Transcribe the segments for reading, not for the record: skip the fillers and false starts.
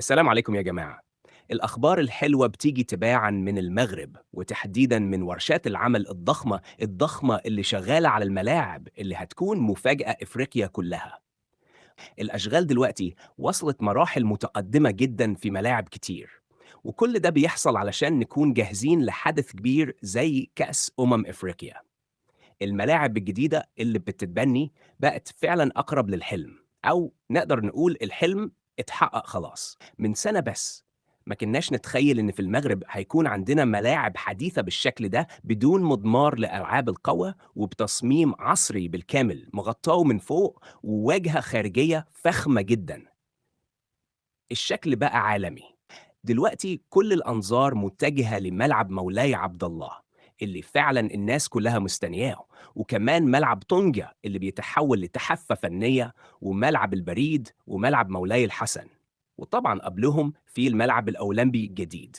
السلام عليكم يا جماعة. الأخبار الحلوة بتيجي تباعًا من المغرب، وتحديدًا من ورشات العمل الضخمة اللي شغالة على الملاعب اللي هتكون مفاجأة إفريقيا كلها. الأشغال دلوقتي وصلت مراحل متقدمة جدًا في ملاعب كتير، وكل ده بيحصل علشان نكون جاهزين لحدث كبير زي كأس إفريقيا. الملاعب الجديدة اللي بتتبني بقت فعلًا أقرب للحلم، أو نقدر نقول الحلم اتحقق خلاص. من سنة بس ما كناش نتخيل إن في المغرب هيكون عندنا ملاعب حديثة بالشكل ده بدون مضمار لألعاب القوى وبتصميم عصري بالكامل مغطاه من فوق وواجهة خارجية فخمة جدًا. الشكل بقى عالمي. دلوقتي كل الأنظار متجهة لملعب مولاي عبد الله اللي فعلا الناس كلها مستنياه، وكمان ملعب طنجة اللي بيتحول لتحفة فنية، وملعب البريد وملعب مولاي الحسن، وطبعا قبلهم في الملعب الأولمبي الجديد.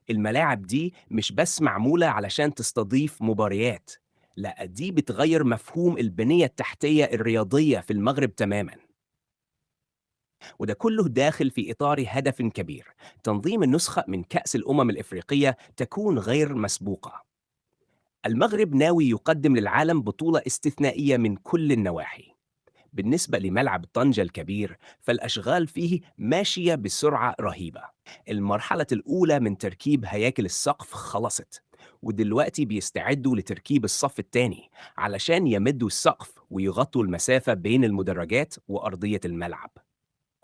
الملاعب دي مش بس معمولة علشان تستضيف مباريات، لا دي بتغير مفهوم البنية التحتية الرياضية في المغرب تماما. وده كله داخل في إطار هدف كبير: تنظيم النسخة من كأس الأمم الإفريقية تكون غير مسبوقة. المغرب ناوي يقدم للعالم بطولة استثنائية من كل النواحي. بالنسبة لملعب طنجة الكبير فالأشغال فيه ماشية بسرعة رهيبة. المرحلة الأولى من تركيب هياكل السقف خلصت، ودلوقتي بيستعدوا لتركيب الصف الثاني علشان يمدوا السقف ويغطوا المسافة بين المدرجات وأرضية الملعب.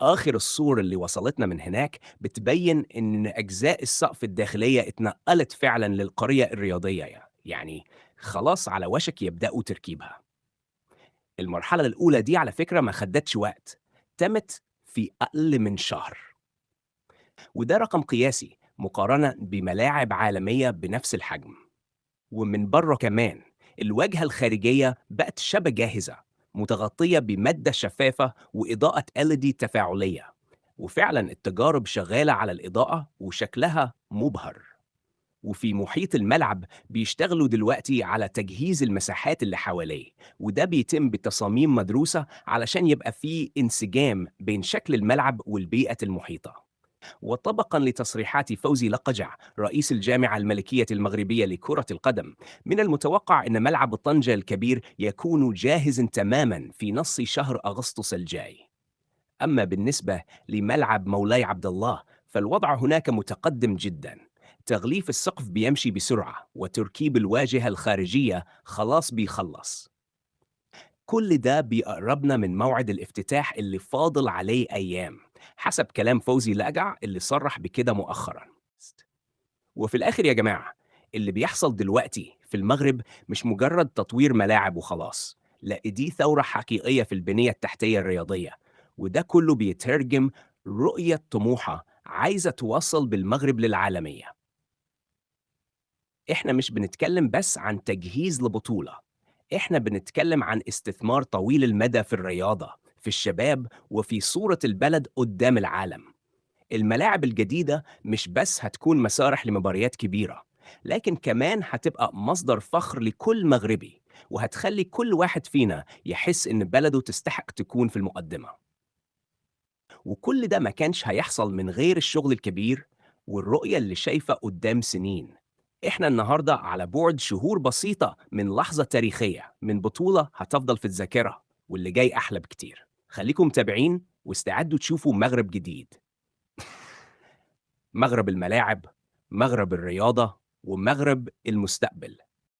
آخر الصور اللي وصلتنا من هناك بتبين إن أجزاء السقف الداخلية اتنقلت فعلا للقرية الرياضية، يعني خلاص على وشك يبدأوا تركيبها. المرحلة الأولى دي على فكرة ما خدتش وقت، تمت في أقل من شهر، وده رقم قياسي مقارنة بملاعب عالمية بنفس الحجم. ومن بره كمان الواجهة الخارجية بقت شبه جاهزة، متغطية بمادة شفافة وإضاءة LED تفاعلية، وفعلا التجارب شغالة على الإضاءة وشكلها مبهر. وفي محيط الملعب بيشتغلوا دلوقتي على تجهيز المساحات اللي حواليه، وده بيتم بتصاميم مدروسة علشان يبقى فيه انسجام بين شكل الملعب والبيئة المحيطة. وطبقا لتصريحات فوزي لقجع رئيس الجامعة الملكية المغربية لكرة القدم، من المتوقع أن ملعب طنجة الكبير يكون جاهزا تماما في نص شهر أغسطس الجاي. أما بالنسبة لملعب مولاي عبد الله فالوضع هناك متقدم جدا. تغليف السقف بيمشي بسرعة، وتركيب الواجهة الخارجية خلاص بيخلص. كل ده بيقربنا من موعد الافتتاح اللي فاضل عليه أيام، حسب كلام فوزي لقجع اللي صرح بكده مؤخرا. وفي الآخر يا جماعة، اللي بيحصل دلوقتي في المغرب مش مجرد تطوير ملاعب وخلاص، لا دي ثورة حقيقية في البنية التحتية الرياضية، وده كله بيترجم رؤية طموحة عايزة توصل بالمغرب للعالمية. إحنا مش بنتكلم بس عن تجهيز لبطولة، إحنا بنتكلم عن استثمار طويل المدى في الرياضة، في الشباب، وفي صورة البلد قدام العالم. الملاعب الجديدة مش بس هتكون مسارح لمباريات كبيرة، لكن كمان هتبقى مصدر فخر لكل مغربي، وهتخلي كل واحد فينا يحس إن بلده تستحق تكون في المقدمة. وكل ده ما كانش هيحصل من غير الشغل الكبير والرؤية اللي شايفة قدام سنين. إحنا النهاردة على بعد شهور بسيطة من لحظة تاريخية، من بطولة هتفضل في الذاكرة، واللي جاي أحلى بكتير. خليكم متابعين واستعدوا تشوفوا مغرب جديد، مغرب الملاعب، مغرب الرياضة، ومغرب المستقبل.